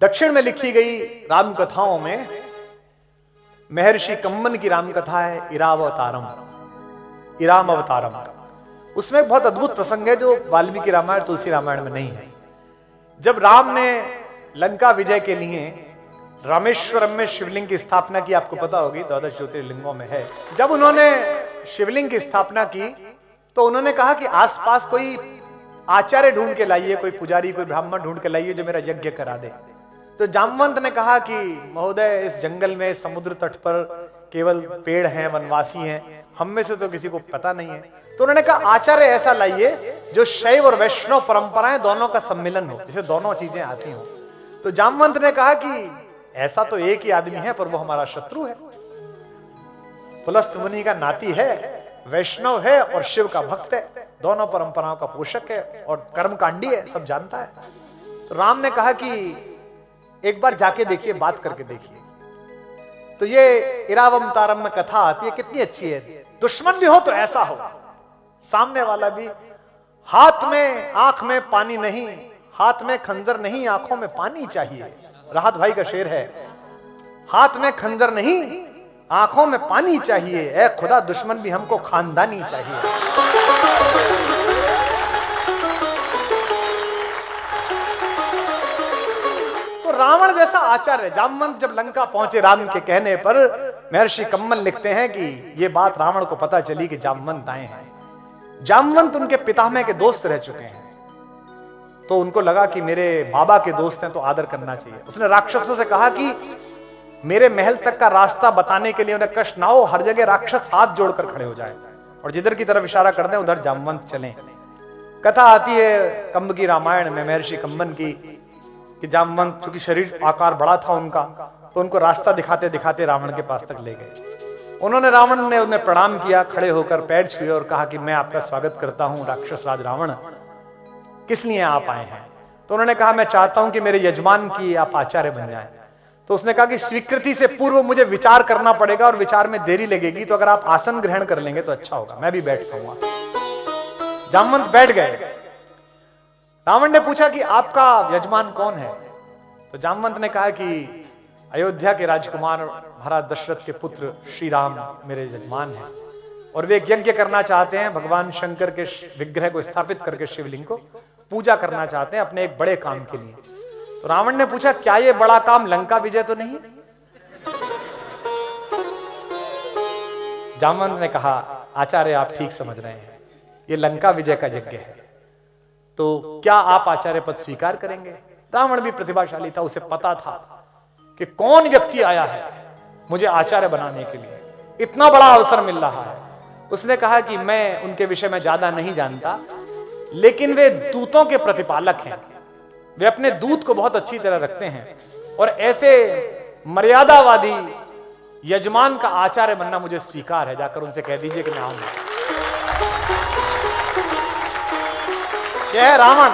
दक्षिण में लिखी गई राम कथाओं में महर्षि कम्मन की राम कथा है इरावतारम, इराम अवतारम। उसमें एक बहुत अद्भुत प्रसंग है जो वाल्मीकि रामायण तुलसी रामायण में नहीं है। जब राम ने लंका विजय के लिए रामेश्वरम में शिवलिंग की स्थापना की, आपको पता होगी 12 ज्योतिर्लिंगों में है। जब उन्होंने शिवलिंग की स्थापना की तो उन्होंने कहा कि आसपास कोई आचार्य ढूंढ के लाइए, कोई पुजारी, कोई ब्राह्मण ढूंढ के लाइए जो मेरा यज्ञ करा दे। तो जामवंत ने कहा कि महोदय, इस जंगल में समुद्र तट पर केवल पेड़ हैं, वनवासी हैं, हम में से तो किसी को पता नहीं है। तो उन्होंने कहा आचार्य ऐसा लाइए जो शैव और वैष्णव परंपराएं दोनों का सम्मिलन हो, जिसे दोनों चीजें आती हो। तो जामवंत ने कहा कि ऐसा तो एक ही आदमी है पर वो हमारा शत्रु है, पुलस्त मुनि का नाती है, वैष्णव है और शिव का भक्त है, दोनों परंपराओं का पोषक है और कर्मकांडी है, सब जानता है। तो राम ने कहा कि एक बार जाके देखिए, बात करके देखिए। तो ये इरावतारम में कथा आती है, कितनी अच्छी है। दुश्मन भी हो तो ऐसा हो, सामने वाला भी हाथ में आंख में पानी नहीं, हाथ में खंजर नहीं, आंखों में पानी चाहिए। राहत भाई का शेर है, हाथ में खंजर नहीं, आंखों में पानी चाहिए, ऐ खुदा दुश्मन भी हमको खानदानी चाहिए। तो रावण जैसा आचार्य जामवंत जब लंका पहुंचे राम के कहने पर, महर्षि कम्मन लिखते हैं कि यह बात रावण को पता चली कि जामवंत आए हैं। जामवंत उनके पितामह के दोस्त रह चुके हैं, तो उनको लगा कि मेरे बाबा के दोस्त हैं तो आदर करना चाहिए। उसने राक्षसों से कहा कि मेरे महल तक का रास्ता बताने के लिए उन्हें कष्ट ना हो, हर जगह राक्षस हाथ जोड़कर खड़े हो जाए और जिधर की तरफ इशारा कर दें उधर जामवंत चलें। कथा आती है कंब की रामायण में महर्षि कम्बन की कि जामवंत, चूंकि शरीर आकार बड़ा था उनका, तो उनको रास्ता दिखाते दिखाते रावण के पास तक ले गए। उन्होंने, रावण ने उन्हें प्रणाम किया, खड़े होकर पैर छुए और कहा कि मैं आपका स्वागत करता हूं राक्षस राज रावण, किस लिए आप आए हैं? तो उन्होंने कहा मैं चाहता हूं कि मेरे यजमान की आप आचार्य बन जाएं। तो उसने कहा कि स्वीकृति से पूर्व मुझे विचार करना पड़ेगा और विचार में देरी लगेगी, तो अगर आप आसन ग्रहण कर लेंगे तो अच्छा होगा, मैं भी बैठ पाऊंगा। जामवंत बैठ गए। रावण ने पूछा कि आपका यजमान कौन है? तो जामवंत ने कहा कि अयोध्या के राजकुमार महाराज दशरथ के पुत्र श्री राम मेरे यजमान हैं और वे एक यज्ञ करना चाहते हैं, भगवान शंकर के विग्रह को स्थापित करके शिवलिंग को पूजा करना चाहते हैं अपने एक बड़े काम के लिए। तो रावण ने पूछा क्या ये बड़ा काम लंका विजय तो नहीं? जामवंत ने कहा आचार्य आप ठीक समझ रहे हैं, ये लंका विजय का यज्ञ है, तो क्या आप आचार्य पद स्वीकार करेंगे? रावण भी प्रतिभाशाली था, उसे पता था कि कौन व्यक्ति आया है मुझे आचार्य बनाने के लिए, इतना बड़ा अवसर मिल रहा है। उसने कहा कि मैं उनके विषय में ज्यादा नहीं जानता, लेकिन वे दूतों के प्रतिपालक हैं, वे अपने दूत को बहुत अच्छी तरह रखते हैं और ऐसे मर्यादावादी यजमान का आचार्य बनना मुझे स्वीकार है, जाकर उनसे कह दीजिए कि मैं आऊंगा। यह है रावण,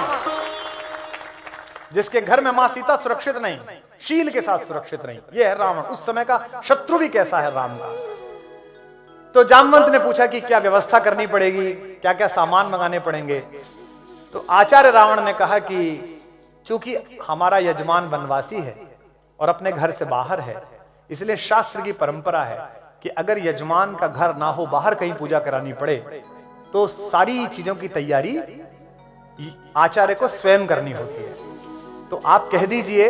जिसके घर में मां सीता सुरक्षित नहीं, शील के साथ सुरक्षित नहीं। यह है रावण, उस समय का शत्रु भी कैसा है राम का। तो जामवंत ने पूछा कि क्या व्यवस्था करनी पड़ेगी, क्या क्या सामान मंगाने पड़ेंगे? तो आचार्य रावण ने कहा कि चूंकि हमारा यजमान वनवासी है और अपने घर से बाहर है, इसलिए शास्त्र की परंपरा है कि अगर यजमान का घर ना हो, बाहर कहीं पूजा करानी पड़े, तो सारी चीजों की तैयारी आचार्य को स्वयं करनी होती है। तो आप कह दीजिए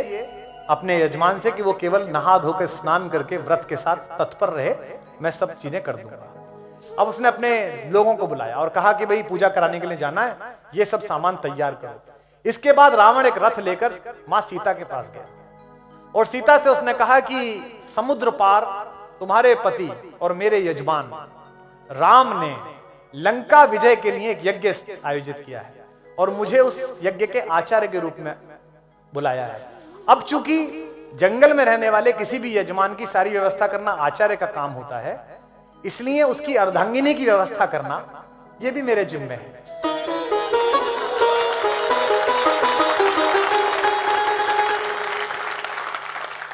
अपने यजमान से कि वो केवल नहा धोकर स्नान करके व्रत के साथ तत्पर रहे, मैं सब चीजें कर दूंगा। अब उसने अपने लोगों को बुलाया और कहा कि भाई पूजा कराने के लिए जाना है, ये सब सामान तैयार करो। इसके बाद रावण एक रथ लेकर मां सीता के पास गया और सीता से उसने कहा कि समुद्र पार तुम्हारे पति और मेरे यजमान राम ने लंका विजय के लिए एक यज्ञ आयोजित किया है और मुझे उस यज्ञ के आचार्य के रूप में बुलाया है। अब चूंकि जंगल में रहने वाले किसी भी यजमान की सारी व्यवस्था करना आचार्य का काम होता है, इसलिए उसकी अर्धांगिनी की व्यवस्था करना यह भी मेरे जिम्मे है।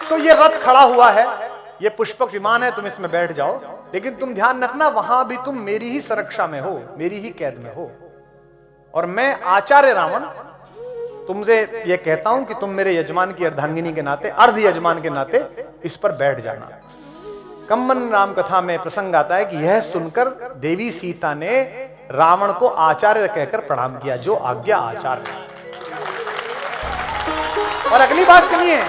तो ये रथ खड़ा हुआ है, ये पुष्पक विमान है, तुम इसमें बैठ जाओ, लेकिन तुम ध्यान रखना वहां भी तुम मेरी ही सुरक्षा में हो, मेरी ही कैद में हो, और मैं आचार्य रावण तुमसे यह कहता हूं कि तुम मेरे यजमान की अर्धांगिनी के नाते, अर्ध यजमान के नाते इस पर बैठ जाना। कम्मन राम कथा में प्रसंग आता है कि यह सुनकर देवी सीता ने रावण को आचार्य कहकर प्रणाम किया, जो आज्ञा आचार्य। और अगली बात सुनिए,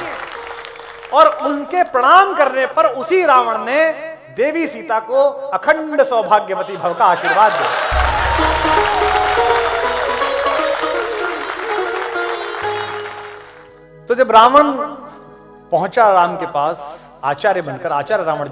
और उनके प्रणाम करने पर उसी रावण ने देवी सीता को अखंड सौभाग्यवती भव का आशीर्वाद दिया। तो जब रावण पहुंचा राम के पास आचार्य बनकर, आचार्य रावण